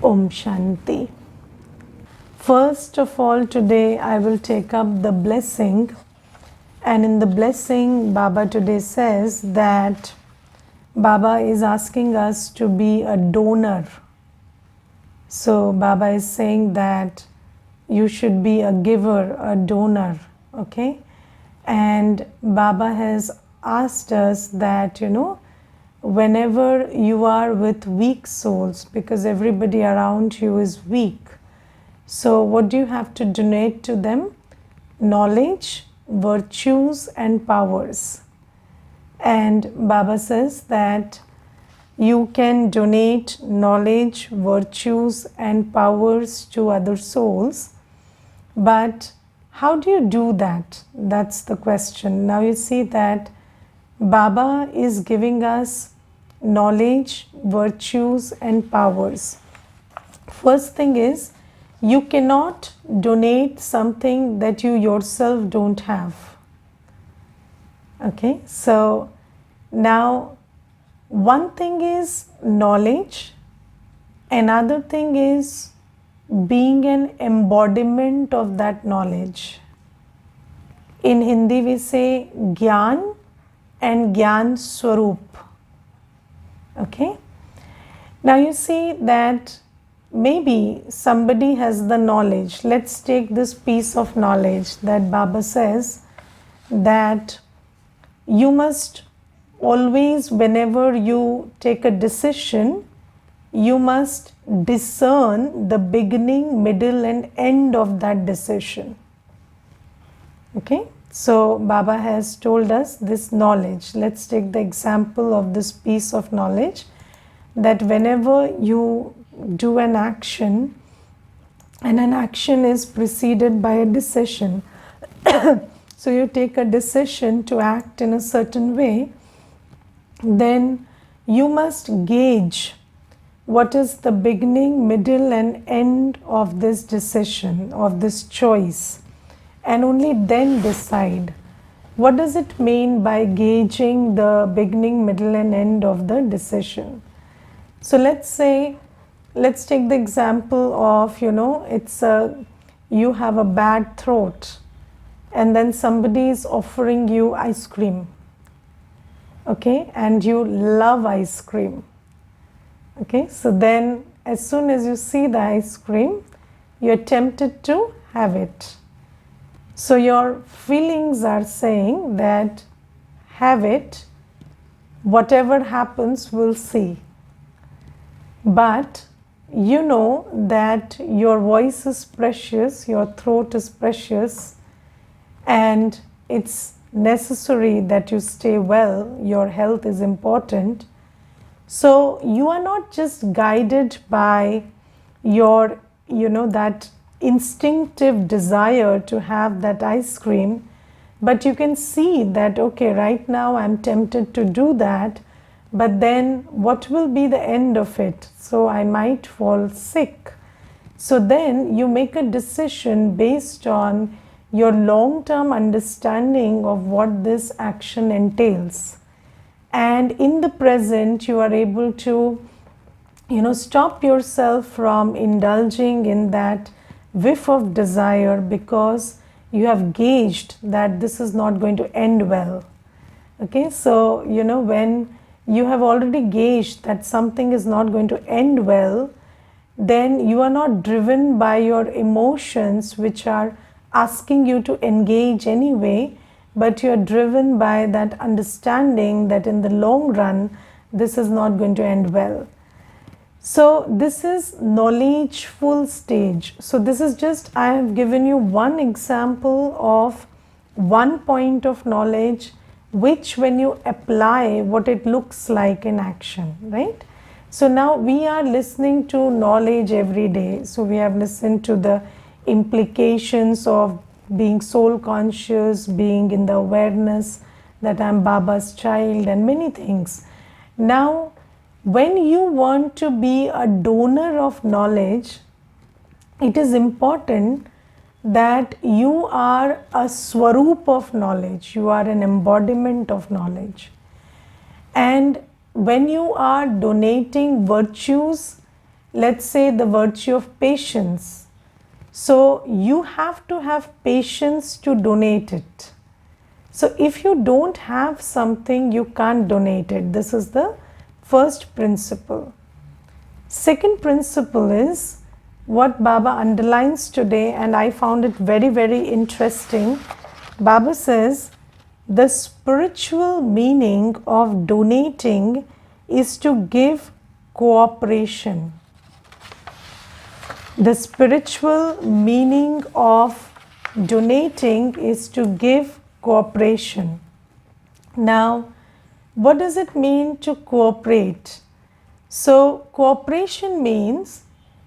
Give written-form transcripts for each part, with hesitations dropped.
Om Shanti. First of all, today I will take up the blessing, and in the blessing, Baba today says that Baba is asking us to be a donor. So, Baba is saying that you should be a giver, a donor, okay? And Baba has asked us that, whenever you are with weak souls, because everybody around you is weak, so what do you have to donate to them? Knowledge, virtues, and powers. And Baba says that you can donate knowledge, virtues, and powers to other souls, but how do you do that? That's the question. Now you see that Baba is giving us knowledge, virtues, and powers. First thing is, you cannot donate something that you yourself don't have. Okay, so now one thing is knowledge, another thing is being an embodiment of that knowledge. In Hindi we say Gyan and Gyan Swarup. Okay, now you see that maybe somebody has the knowledge. Let's take this piece of knowledge that Baba says that you must always, whenever you take a decision, you must discern the beginning, middle, and end of that decision. Okay, so Baba has told us this knowledge. Let's take the example of this piece of knowledge, that whenever you do an action and an action is preceded by a decision, so you take a decision to act in a certain way, then you must gauge what is the beginning, middle, and end of this decision, of this choice, and only then decide. What does it mean by gauging the beginning, middle, and end of the decision? So let's take the example of, you have a bad throat and then somebody is offering you ice cream, okay, and you love ice cream. Okay, so then as soon as you see the ice cream, you're tempted to have it. So your feelings are saying that have it, whatever happens, we'll see. But you know that your voice is precious, your throat is precious, and it's necessary that you stay well, your health is important. So you are not just guided by your, that instinctive desire to have that ice cream, but you can see that, okay, right now I'm tempted to do that, but then what will be the end of it? So I might fall sick. So then you make a decision based on your long-term understanding of what this action entails. And in the present, you are able to, stop yourself from indulging in that whiff of desire, because you have gauged that this is not going to end well. Okay, so, when you have already gauged that something is not going to end well, then you are not driven by your emotions which are asking you to engage anyway, but you are driven by that understanding that in the long run, this is not going to end well. So this is knowledgeful stage. So this is just, I have given you one example of one point of knowledge, which when you apply, what it looks like in action, right? So now we are listening to knowledge every day. So we have listened to the implications of being soul conscious, being in the awareness that I'm Baba's child, and many things. Now, when you want to be a donor of knowledge, it is important that you are a swarup of knowledge, you are an embodiment of knowledge. And when you are donating virtues let's say the virtue of patience. So you have to have patience to donate it. So if you don't have something, you can't donate it. This is the first principle. Second principle is what Baba underlines today, and I found it very, very interesting. Baba says the spiritual meaning of donating is to give cooperation. The spiritual meaning of donating is to give cooperation. Now, what does it mean to cooperate? So, cooperation means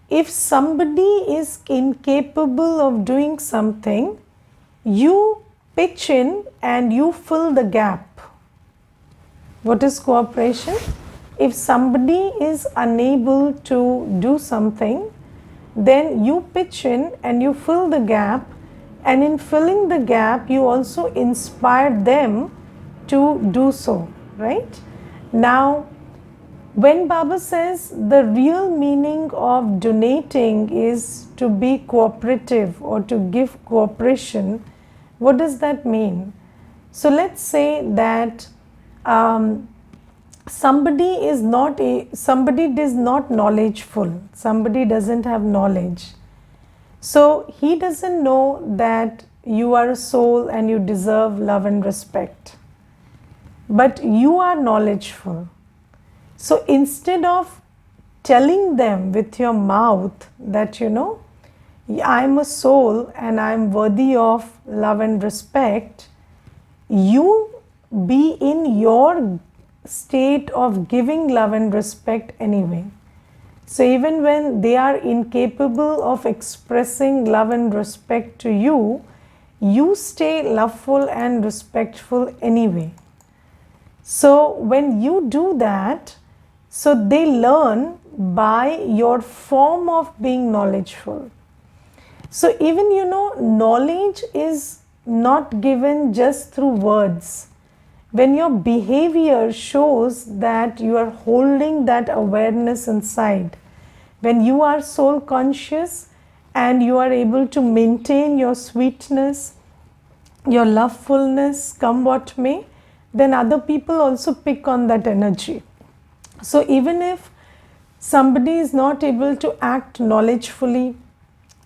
if somebody is incapable of doing something, you pitch in and you fill the gap. What is cooperation? If somebody is unable to do something, then you pitch in and you fill the gap, and in filling the gap you also inspire them to do so, right? Now, when Baba says the real meaning of donating is to be cooperative or to give cooperation, what does that mean? So let's say that somebody is not knowledgeful, somebody doesn't have knowledge, so he doesn't know that you are a soul and you deserve love and respect, but you are knowledgeful. So instead of telling them with your mouth that I'm a soul and I'm worthy of love and respect, you be in your state of giving love and respect anyway. So even when they are incapable of expressing love and respect to you, you stay loveful and respectful anyway. So when you do that, so they learn by your form of being knowledgeful. So even knowledge is not given just through words. When your behavior shows that you are holding that awareness inside, when you are soul conscious and you are able to maintain your sweetness, your lovefulness, come what may, then other people also pick on that energy. So even if somebody is not able to act knowledgefully,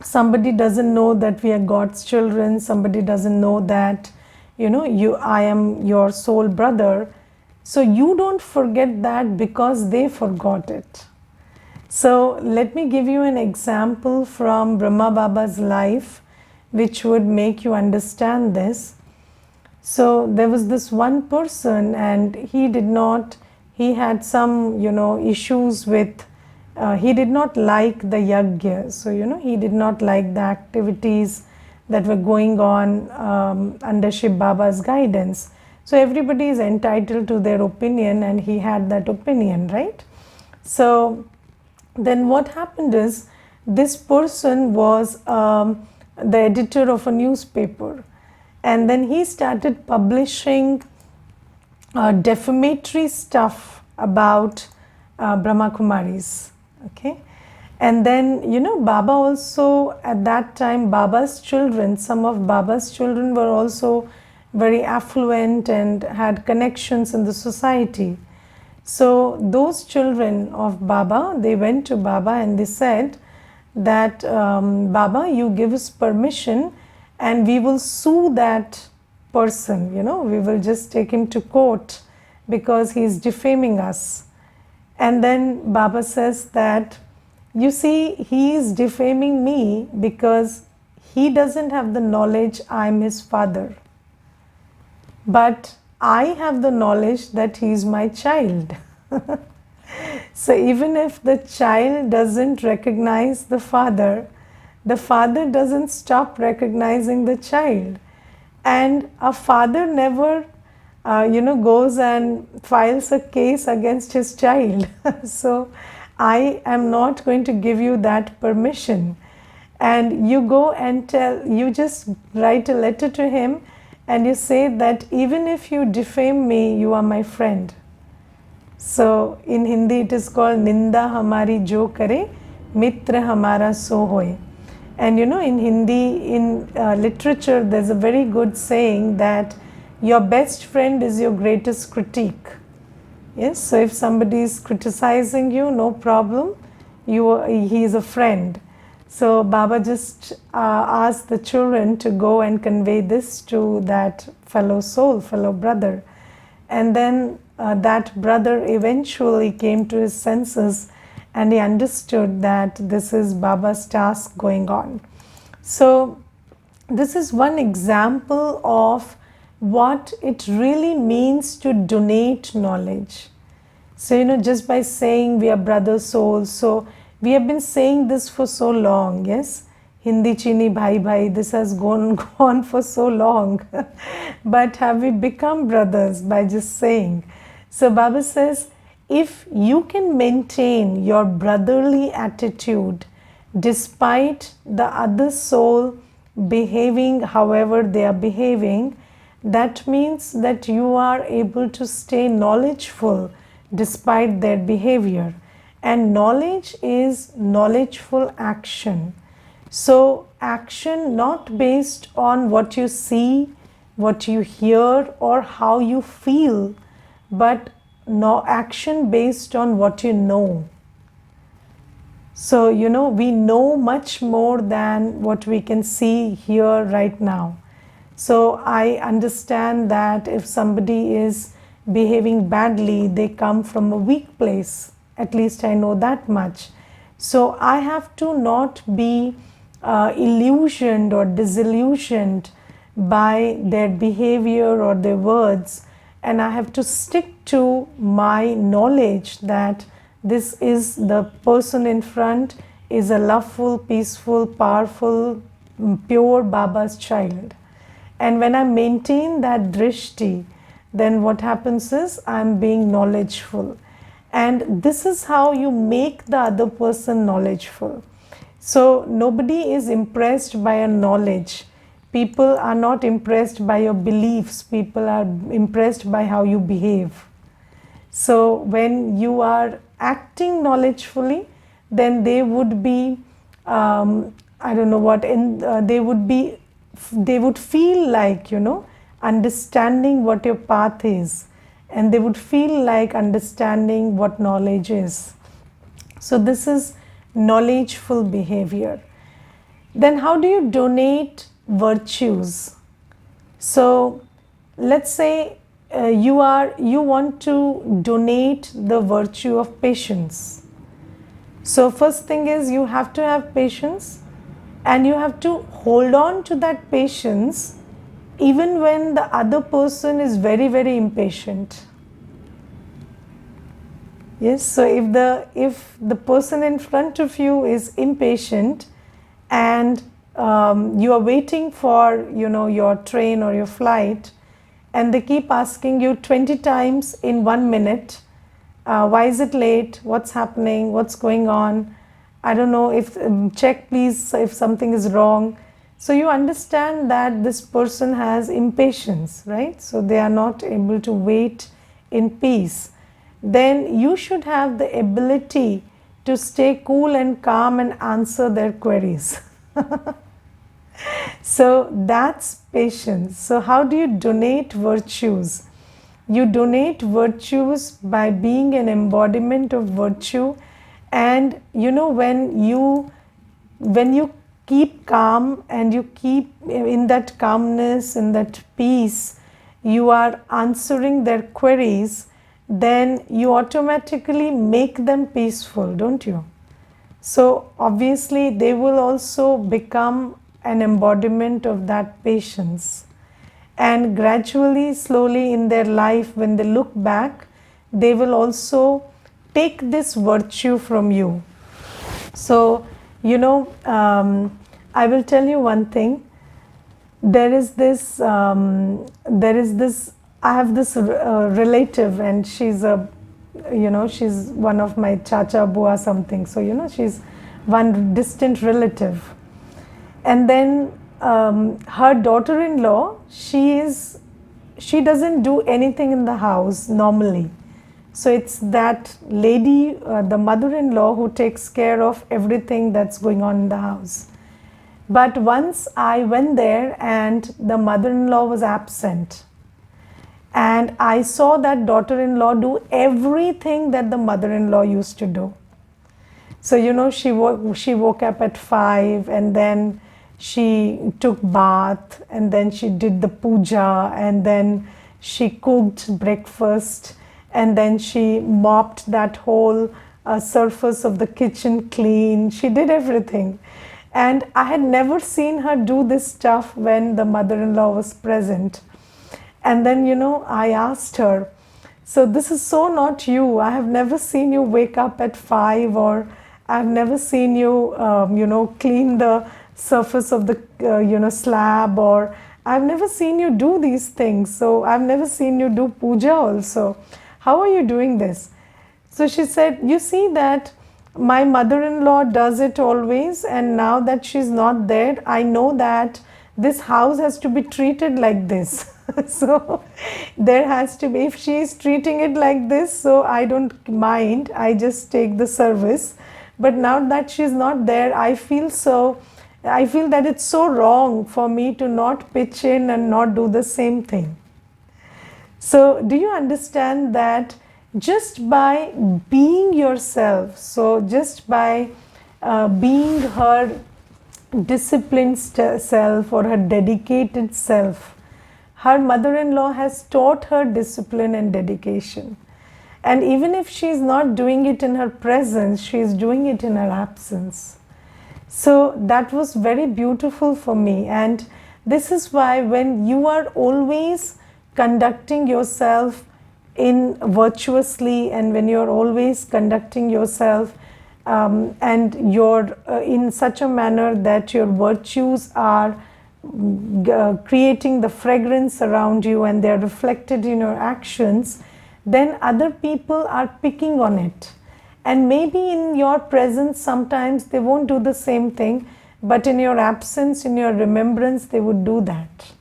somebody doesn't know that we are God's children, somebody doesn't know that I am your soul brother, so you don't forget that because they forgot it. So let me give you an example from Brahma Baba's life which would make you understand this. So there was this one person, and he had some issues with he did not like the yajna. So he did not like the activities that were going on under Shiv Baba's guidance. So everybody is entitled to their opinion, and he had that opinion, right? So then what happened is, this person was the editor of a newspaper, and then he started publishing defamatory stuff about Brahma Kumaris. Okay. And then Baba also, at that time, Baba's children, some of Baba's children were also very affluent and had connections in the society. So those children of Baba, they went to Baba and they said that Baba, you give us permission and we will sue that person, we will just take him to court because he is defaming us. And then Baba says that, you see, he is defaming me because he doesn't have the knowledge I'm his father. But I have the knowledge that he is my child. So even if the child doesn't recognize the father doesn't stop recognizing the child. And a father never goes and files a case against his child. So I am not going to give you that permission. And you go and you just write a letter to him and you say that even if you defame me, you are my friend. So in Hindi it is called Ninda Hamari Jo Kare, Mitra hamara so hoy. And in Hindi, in literature, there's a very good saying that your best friend is your greatest critique. Yes, so if somebody is criticizing you, no problem, he is a friend. So Baba just asked the children to go and convey this to that fellow soul, fellow brother. And then that brother eventually came to his senses and he understood that this is Baba's task going on. So this is one example of what it really means to donate knowledge. So, just by saying we are brother souls, so we have been saying this for so long, yes? Hindi chini bhai bhai, this has gone on for so long. But have we become brothers by just saying? So Baba says, if you can maintain your brotherly attitude despite the other soul behaving however they are behaving, that means that you are able to stay knowledgeful despite their behavior. And knowledge is knowledgeful action. So action not based on what you see, what you hear, or how you feel, but no action based on what you know. So, we know much more than what we can see here right now. So I understand that if somebody is behaving badly, they come from a weak place. At least I know that much. So I have to not be illusioned or disillusioned by their behavior or their words, and I have to stick to my knowledge that this is the person in front is a loveful, peaceful, powerful, pure Baba's child. And when I maintain that drishti, then what happens is I'm being knowledgeful. And this is how you make the other person knowledgeful. So nobody is impressed by a knowledge. People are not impressed by your beliefs. People are impressed by how you behave. So when you are acting knowledgefully, then they would be, I don't know what, they would feel like, understanding what your path is, and they would feel like understanding what knowledge is. So this is knowledgeful behavior. Then how do you donate virtues? So let's say you want to donate the virtue of patience. So first thing is you have to have patience, and you have to hold on to that patience even when the other person is very, very impatient. Yes, so if the person in front of you is impatient and you are waiting for your train or your flight, and they keep asking you 20 times in 1 minute, why is it late, what's happening, what's going on, I don't know, if check please if something is wrong. So you understand that this person has impatience, right? So they are not able to wait in peace. Then you should have the ability to stay cool and calm and answer their queries. So that's patience. So how do you donate virtues? You donate virtues by being an embodiment of virtue. And when you keep calm and you keep in that calmness, in that peace, you are answering their queries, then you automatically make them peaceful, don't you? So obviously they will also become an embodiment of that patience. And gradually, slowly in their life, when they look back, they will also take this virtue from you. So, I will tell you one thing. There is this, I have this relative, and she's she's one of my chacha bua something. So, she's one distant relative. And then her daughter-in-law, she doesn't do anything in the house normally. So it's that lady, the mother-in-law, who takes care of everything that's going on in the house. But once I went there and the mother-in-law was absent, and I saw that daughter-in-law do everything that the mother-in-law used to do. So, she woke up at 5, and then she took bath, and then she did the puja, and then she cooked breakfast, and then she mopped that whole surface of the kitchen clean. She did everything. And I had never seen her do this stuff when the mother-in-law was present. And then, I asked her, so this is so not you. I have never seen you wake up at 5, or I've never seen you, clean the surface of the, slab, or I've never seen you do these things. So I've never seen you do puja also. How are you doing this? So she said, you see that my mother-in-law does it always, and now that she's not there, I know that this house has to be treated like this. So there has to be, if she is treating it like this, so I don't mind, I just take the service. But now that she's not there, I feel that it's so wrong for me to not pitch in and not do the same thing. So do you understand that just by being yourself, so just by being her disciplined self or her dedicated self, her mother-in-law has taught her discipline and dedication. And even if she is not doing it in her presence, she is doing it in her absence. So that was very beautiful for me. And this is why when you are always conducting yourself in virtuously, and when you're always conducting yourself and you're in such a manner that your virtues are creating the fragrance around you and they're reflected in your actions, then other people are picking on it. And maybe in your presence sometimes they won't do the same thing, but in your absence, in your remembrance, they would do that.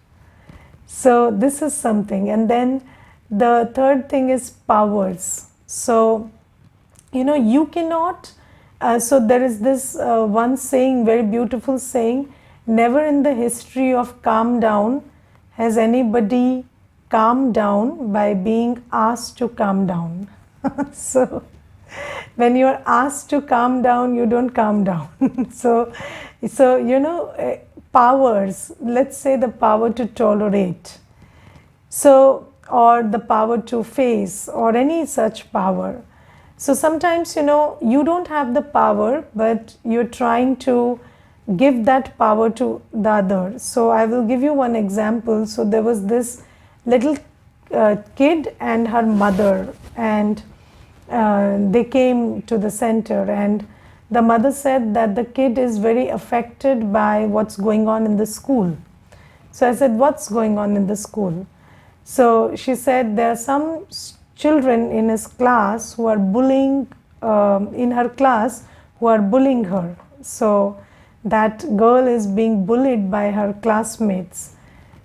So this is something. And then the third thing is powers. So, you cannot, so there is this one saying, very beautiful saying, never in the history of calm down has anybody calmed down by being asked to calm down. So when you are asked to calm down, you don't calm down. So powers, let's say the power to tolerate, so, or the power to face, or any such power. So sometimes, you don't have the power, but you're trying to give that power to the other. So I will give you one example. So there was this little kid and her mother, and they came to the center, and the mother said that the kid is very affected by what's going on in the school. So I said, what's going on in the school? So she said there are some children in his class who are bullying, in her class, who are bullying her. So that girl is being bullied by her classmates.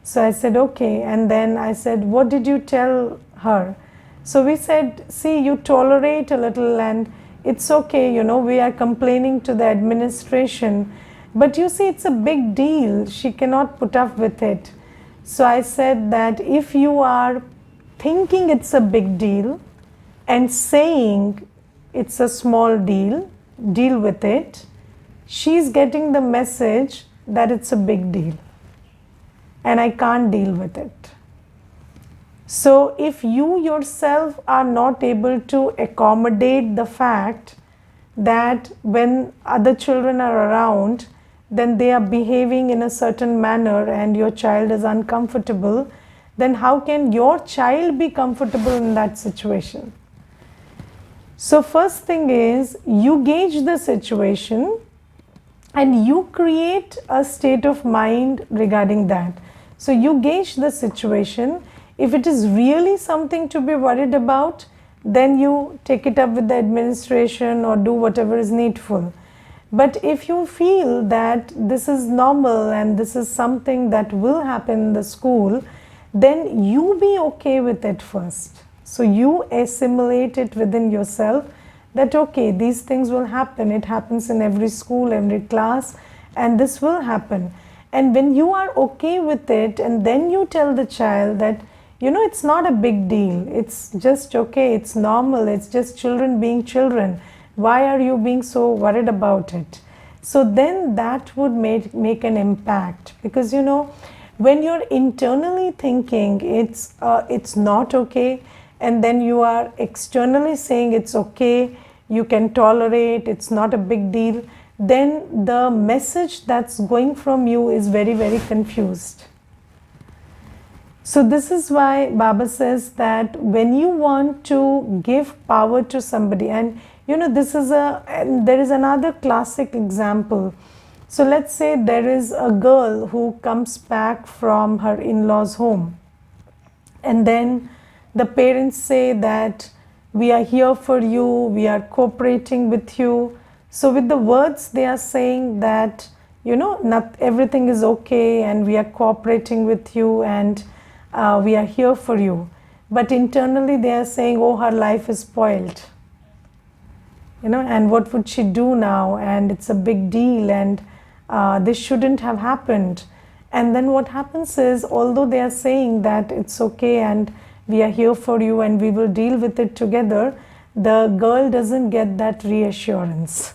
So I said, okay. And then I said, what did you tell her? So we said, see, you tolerate a little and it's okay, we are complaining to the administration. But you see, it's a big deal. She cannot put up with it. So I said that if you are thinking it's a big deal and saying it's a small deal, deal with it, she's getting the message that it's a big deal and I can't deal with it. So if you yourself are not able to accommodate the fact that when other children are around, then they are behaving in a certain manner and your child is uncomfortable, then how can your child be comfortable in that situation? So first thing is, you gauge the situation and you create a state of mind regarding that. So you gauge the situation. If it is really something to be worried about, then you take it up with the administration or do whatever is needful. But if you feel that this is normal and this is something that will happen in the school, then you be okay with it first. So you assimilate it within yourself that okay, these things will happen. It happens in every school, every class, and this will happen. And when you are okay with it, and then you tell the child that, you know, it's not a big deal, it's just okay, it's normal, it's just children being children, why are you being so worried about it? So then that would make an impact, because you know, when you're internally thinking it's not okay, and then you are externally saying it's okay, you can tolerate, it's not a big deal, then the message that's going from you is very, very confused. So this is why Baba says that when you want to give power to somebody, and you know, there is another classic example. So let's say there is a girl who comes back from her in-laws' home, and then the parents say that we are here for you, we are cooperating with you. So with the words they are saying that, you know, not everything is okay and we are cooperating with you, and we are here for you. But internally they are saying, oh, her life is spoiled. You know, and what would she do now? And it's a big deal, and this shouldn't have happened. And then what happens is, although they are saying that it's okay and we are here for you and we will deal with it together, the girl doesn't get that reassurance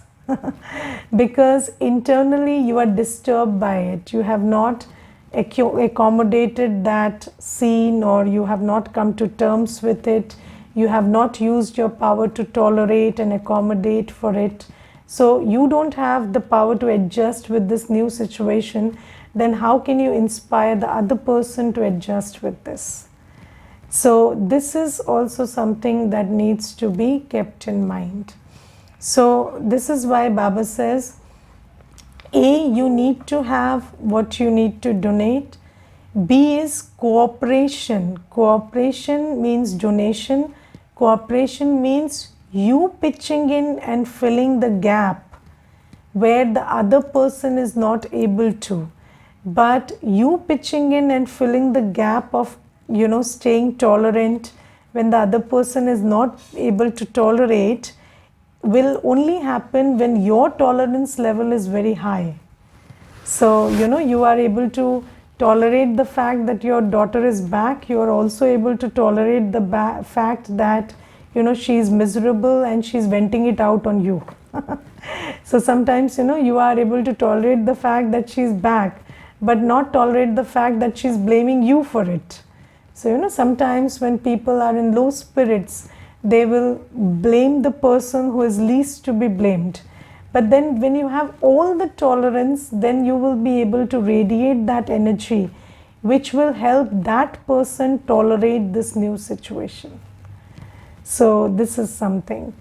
because internally you are disturbed by it. You have not accommodated that scene, or you have not come to terms with it. You have not used your power to tolerate and accommodate for it. So you don't have the power to adjust with this new situation. Then how can you inspire the other person to adjust with this? So this is also something that needs to be kept in mind. So this is why Baba says, A, you need to have what you need to donate. B is cooperation. Cooperation means donation. Cooperation means you pitching in and filling the gap where the other person is not able to. But you pitching in and filling the gap of, you know, staying tolerant when the other person is not able to tolerate will only happen when your tolerance level is very high. So, you know, you are able to tolerate the fact that your daughter is back. You are also able to tolerate the fact that, you know, she is miserable and she's venting it out on you. So sometimes, you know, you are able to tolerate the fact that she's back, but not tolerate the fact that she's blaming you for it. So, you know, sometimes when people are in low spirits, they will blame the person who is least to be blamed. But then when you have all the tolerance, then you will be able to radiate that energy, which will help that person tolerate this new situation. So this is something.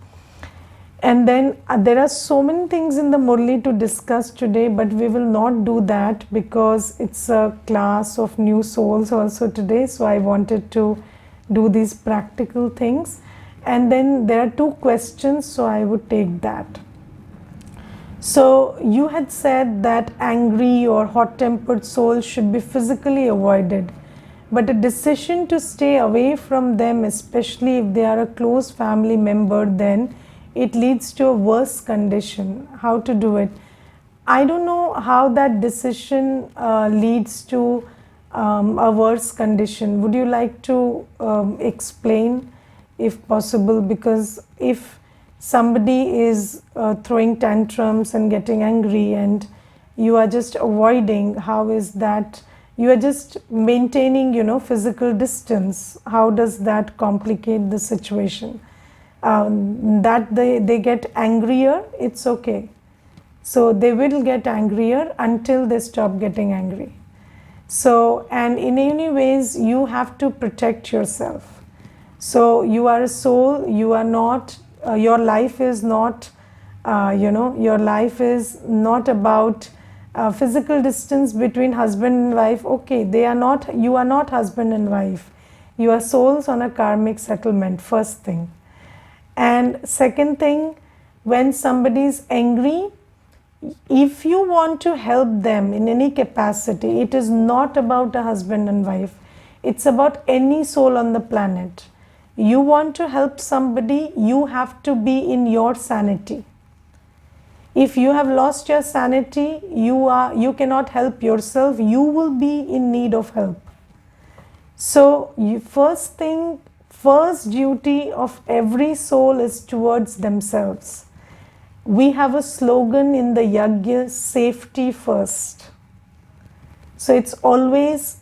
And then there are so many things in the Murli to discuss today, but we will not do that because it's a class of new souls also today. So I wanted to do these practical things. And then there are 2 questions, so I would take that. So you had said that angry or hot-tempered souls should be physically avoided, but a decision to stay away from them, especially if they are a close family member, then it leads to a worse condition. How to do it? I don't know how that decision leads to a worse condition. Would you like to explain if possible? Because if somebody is throwing tantrums and getting angry and you are just avoiding, how is that? You are just maintaining, you know, physical distance. How does that complicate the situation? That they get angrier, it's okay. So they will get angrier until they stop getting angry. So, and in any ways, you have to protect yourself. So you are a soul, you are not, your life is not, your life is not about physical distance between husband and wife. Okay, they are not, you are not husband and wife. You are souls on a karmic settlement, first thing. And second thing, when somebody is angry, if you want to help them in any capacity, it is not about a husband and wife. It's about any soul on the planet. You want to help somebody, you have to be in your sanity. If you have lost your sanity, you cannot help yourself, you will be in need of help. So first duty of every soul is towards themselves. We have a slogan in the yajna, safety first. So it's always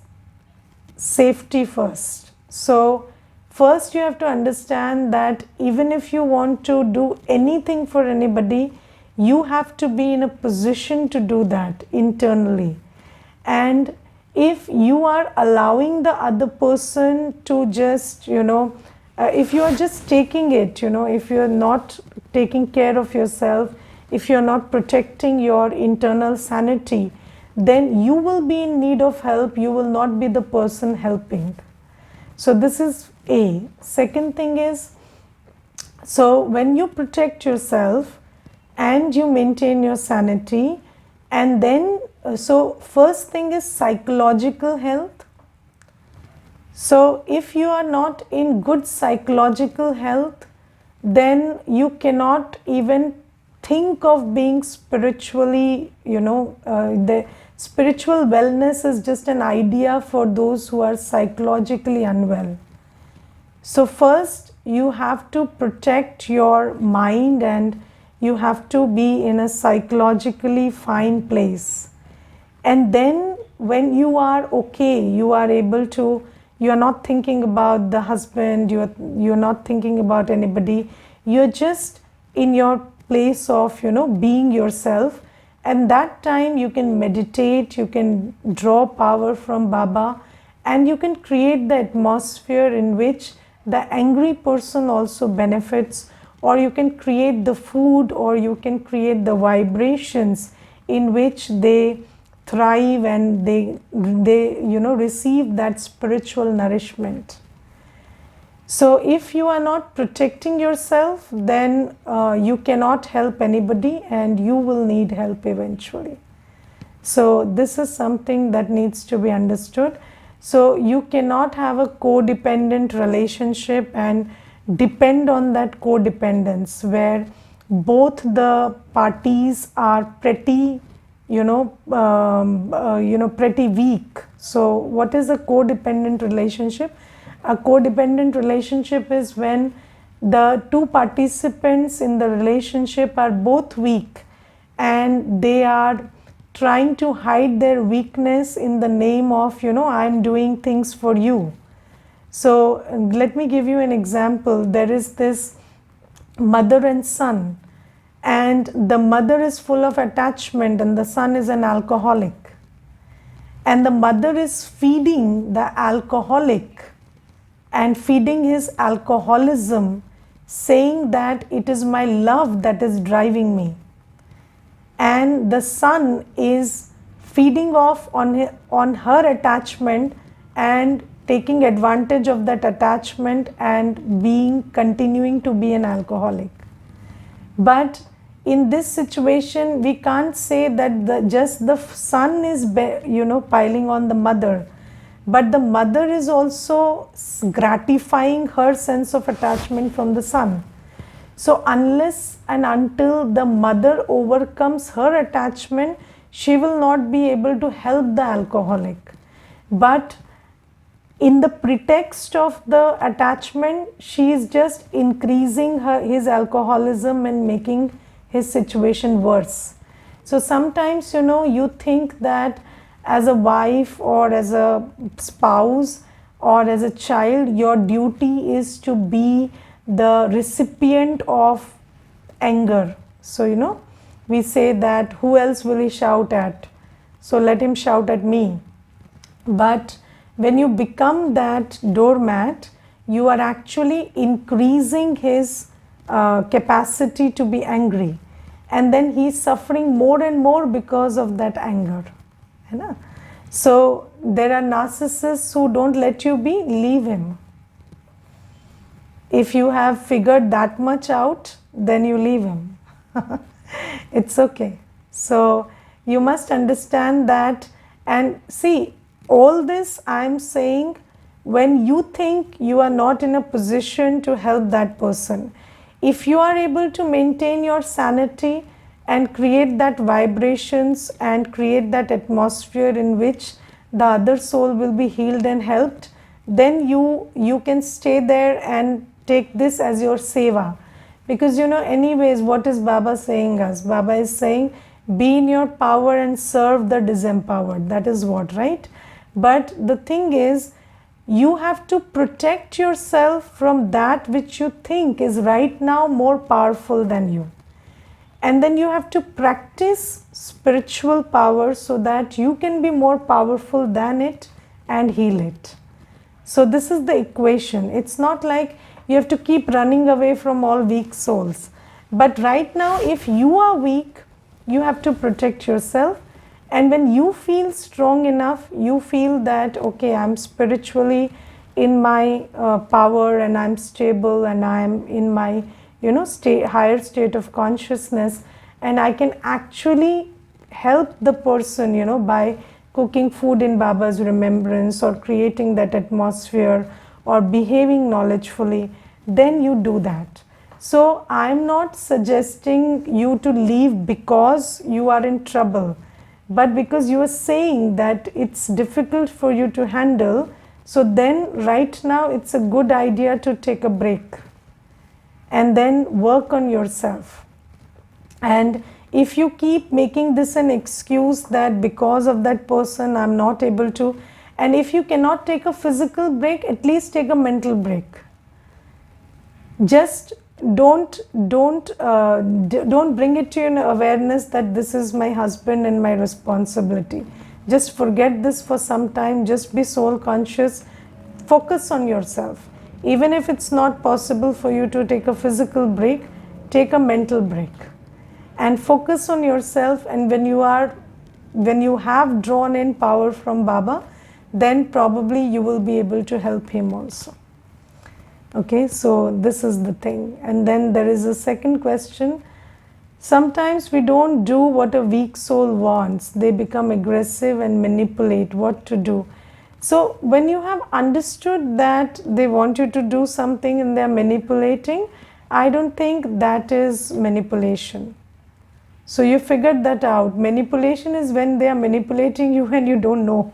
safety first. So first you have to understand that even if you want to do anything for anybody, you have to be in a position to do that internally. And if you are allowing the other person to just, if you are just taking it, if you are not taking care of yourself, if you are not protecting your internal sanity, then you will be in need of help, you will not be the person helping. So this is A. Second thing is, so when you protect yourself and you maintain your sanity, and then so first thing is psychological health. So if you are not in good psychological health, then you cannot even think of being spiritually, the spiritual wellness is just an idea for those who are psychologically unwell. So first you have to protect your mind and you have to be in a psychologically fine place. And then when you are okay, you are able to, you are not thinking about the husband, you're not thinking about anybody, you're just in your place of, being yourself. And that time you can meditate, you can draw power from Baba, and you can create the atmosphere in which the angry person also benefits, or you can create the food, or you can create the vibrations in which they thrive and they receive that spiritual nourishment. So if you are not protecting yourself, then you cannot help anybody and you will need help eventually. So this is something that needs to be understood. So you cannot have a codependent relationship and depend on that codependence where both the parties are pretty pretty weak. So what is a codependent relationship? A codependent relationship is when the two participants in the relationship are both weak and they are trying to hide their weakness in the name of, I'm doing things for you. So let me give you an example. There is this mother and son, and the mother is full of attachment and the son is an alcoholic. And the mother is feeding the alcoholic and feeding his alcoholism, saying that it is my love that is driving me. And the son is feeding off on her attachment and taking advantage of that attachment and continuing to be an alcoholic. But in this situation, we can't say that just the son is piling on the mother, but the mother is also gratifying her sense of attachment from the son. So unless and until the mother overcomes her attachment, she will not be able to help the alcoholic. But in the pretext of the attachment, she is just increasing his alcoholism and making his situation worse. So sometimes, you think that as a wife or as a spouse or as a child, your duty is to be the recipient of anger. So, we say that who else will he shout at? So let him shout at me. But when you become that doormat, you are actually increasing his capacity to be angry. And then he is suffering more and more because of that anger. So there are narcissists who don't let you be, leave him. If you have figured that much out, then you leave him. It's okay. So you must understand that, and see, all this I am saying when you think you are not in a position to help that person, if you are able to maintain your sanity and create that vibrations and create that atmosphere in which the other soul will be healed and helped, then you can stay there and take this as your seva. Because anyways, what is Baba saying us? Baba is saying, be in your power and serve the disempowered. That is what, right? But the thing is, you have to protect yourself from that which you think is right now more powerful than you. And then you have to practice spiritual power so that you can be more powerful than it and heal it. So this is the equation. It's not like you have to keep running away from all weak souls. But right now, if you are weak, you have to protect yourself. And when you feel strong enough, you feel that, okay, I'm spiritually in my power and I'm stable and I'm in my higher state of consciousness, and I can actually help the person by cooking food in Baba's remembrance or creating that atmosphere or behaving knowledgefully, then you do that. So I'm not suggesting you to leave because you are in trouble, but because you are saying that it's difficult for you to handle. So then right now it's a good idea to take a break and then work on yourself. And if you keep making this an excuse that because of that person I'm not able to, and if you cannot take a physical break, at least take a mental break. Just don't bring it to your awareness that this is my husband and my responsibility. Just forget this for some time. Just be soul conscious. Focus on yourself. Even if it's not possible for you to take a physical break, take a mental break and focus on yourself. And when you have drawn in power from Baba, then probably you will be able to help him also. Okay, so this is the thing. And then there is a second question. Sometimes we don't do what a weak soul wants. They become aggressive and manipulate. What to do? So when you have understood that they want you to do something and they are manipulating, I don't think that is manipulation. So you figured that out. Manipulation is when they are manipulating you and you don't know.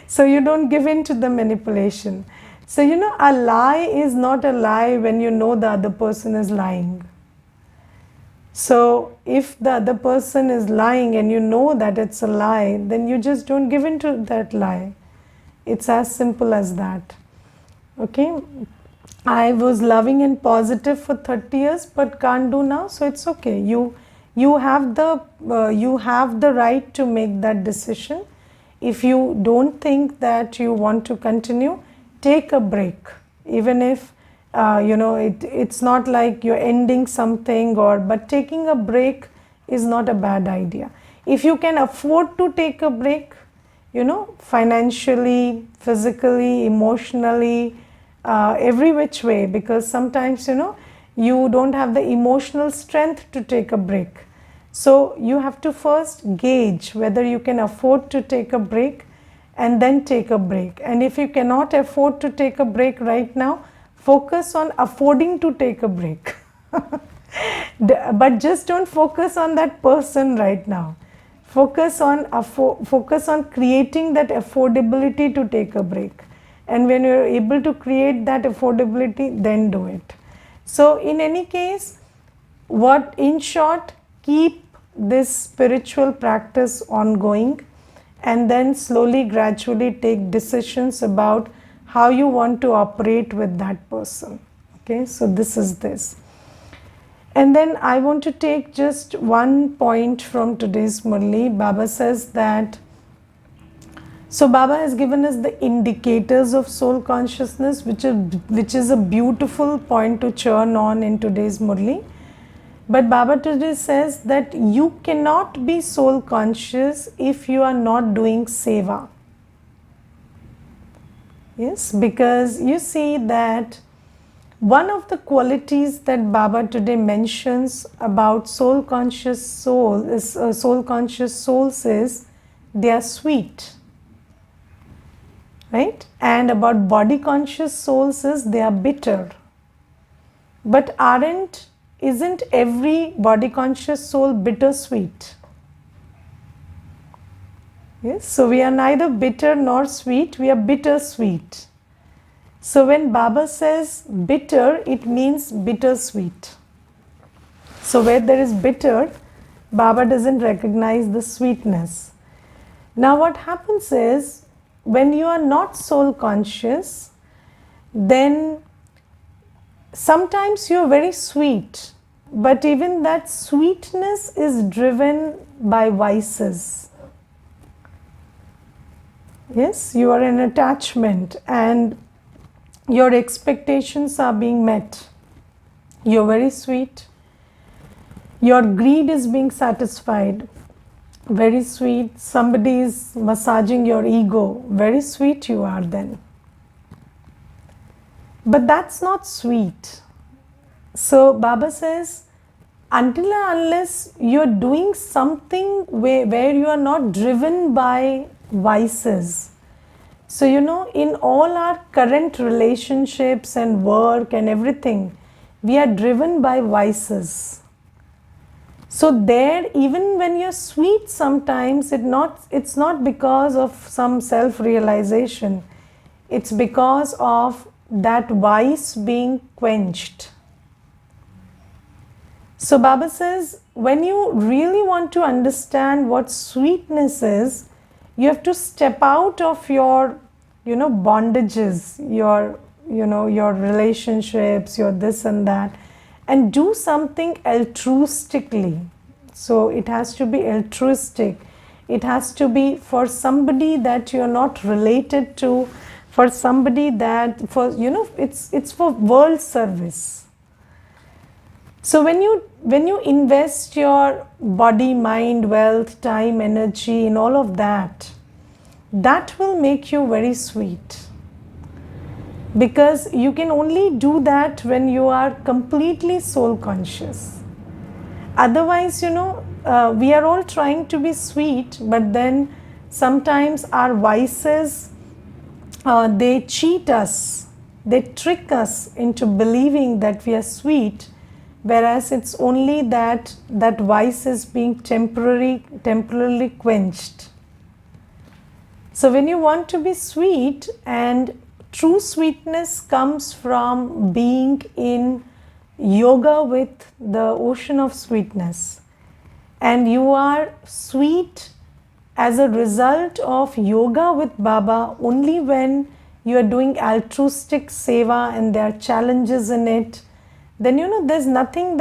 So you don't give in to the manipulation. So a lie is not a lie when you know the other person is lying. So if the other person is lying and you know that it's a lie, then you just don't give in to that lie. It's as simple as that. Okay. I was loving and positive for 30 years but can't do now, so it's okay. You have the right to make that decision. If you don't think that you want to continue, take a break. Even if it's not like you're ending something, but taking a break is not a bad idea. If you can afford to take a break, financially, physically, emotionally, every which way, because sometimes you don't have the emotional strength to take a break. So you have to first gauge whether you can afford to take a break and then take a break. And if you cannot afford to take a break right now, focus on affording to take a break. But just don't focus on that person right now. Focus on creating that affordability to take a break. And when you're able to create that affordability, then do it. So in any case, in short, keep this spiritual practice ongoing and then slowly, gradually take decisions about how you want to operate with that person. Okay, so this is this. And then I want to take just one point from today's Murli. Baba says that, so Baba has given us the indicators of soul consciousness, which is a beautiful point to churn on in today's Murli. But Baba today says that you cannot be soul conscious if you are not doing seva. Yes, because you see that one of the qualities that Baba today mentions about soul conscious souls is they are sweet. right? And about body conscious souls is they are bitter. But isn't every body conscious soul bittersweet? Yes, so we are neither bitter nor sweet, we are bittersweet. So when Baba says bitter, it means bittersweet. So where there is bitter, Baba doesn't recognize the sweetness. Now what happens is, when you are not soul conscious, then sometimes you are very sweet, but even that sweetness is driven by vices. Yes, you are in attachment and your expectations are being met. You're very sweet. Your greed is being satisfied. Very sweet. Somebody is massaging your ego. Very sweet you are then. But that's not sweet. So Baba says, until and unless you're doing something where you are not driven by vices. So in all our current relationships and work and everything, we are driven by vices. So there, even when you're sweet, sometimes it's not because of some self-realization. It's because of that vice being quenched. So Baba says, when you really want to understand what sweetness is, you have to step out of your, bondages, your relationships, your this and that, and do something altruistically. So it has to be altruistic. It has to be for somebody that you're not related to, for somebody that, it's for world service. So when you invest your body, mind, wealth, time, energy in all of that, that will make you very sweet. Because you can only do that when you are completely soul conscious. Otherwise, we are all trying to be sweet, but then sometimes our vices, they cheat us, they trick us into believing that we are sweet, whereas it's only that vice is being temporarily quenched. So when you want to be sweet, and true sweetness comes from being in yoga with the ocean of sweetness, and you are sweet as a result of yoga with Baba only when you are doing altruistic seva and there are challenges in it. Then there's nothing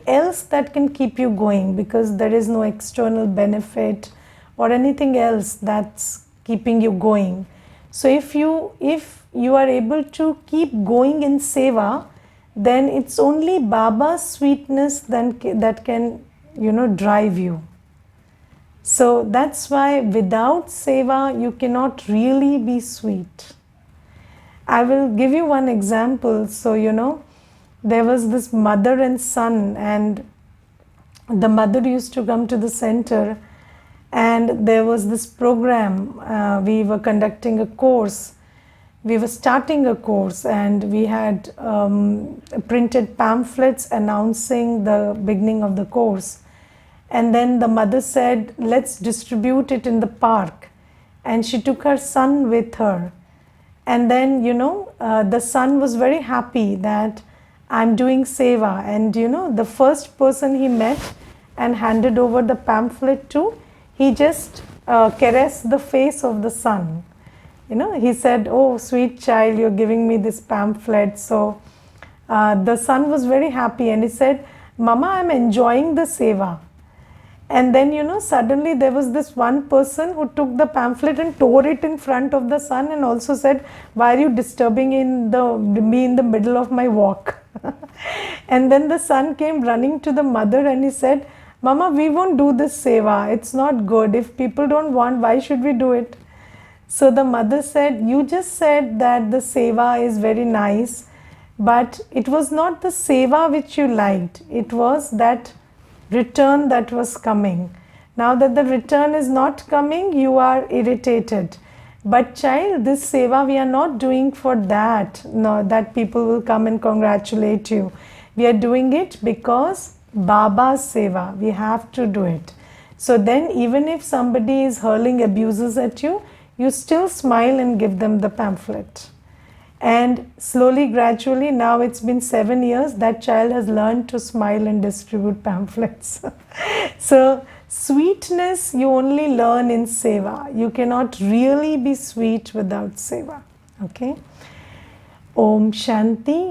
else that can keep you going, because there is no external benefit or anything else that's keeping you going. So if you are able to keep going in seva, then it's only Baba's sweetness that can drive you. So that's why without seva you cannot really be sweet. I will give you one example. So there was this mother and son, and the mother used to come to the center, and there was this program. We were conducting a course. We were starting a course, and we had printed pamphlets announcing the beginning of the course. And then the mother said, let's distribute it in the park. And she took her son with her. And then, the son was very happy that I'm doing seva. And the first person he met and handed over the pamphlet to, he just caressed the face of the son. He said, oh, sweet child, you're giving me this pamphlet. So the son was very happy, and he said, Mama, I'm enjoying the seva. And then, suddenly there was this one person who took the pamphlet and tore it in front of the son, and also said, why are you disturbing me in the middle of my walk? And then the son came running to the mother and he said, Mama, we won't do this seva. It's not good. If people don't want, why should we do it? So the mother said, you just said that the seva is very nice, but it was not the seva which you liked. It was that return that was coming. Now that the return is not coming, you are irritated. But child, this seva we are not doing for that, no, that people will come and congratulate you. We are doing it because Baba's seva, we have to do it. So then even if somebody is hurling abuses at you, you still smile and give them the pamphlet. And slowly, gradually, now it's been 7 years, that child has learned to smile and distribute pamphlets. So sweetness you only learn in seva. You cannot really be sweet without seva. Okay. Om Shanti.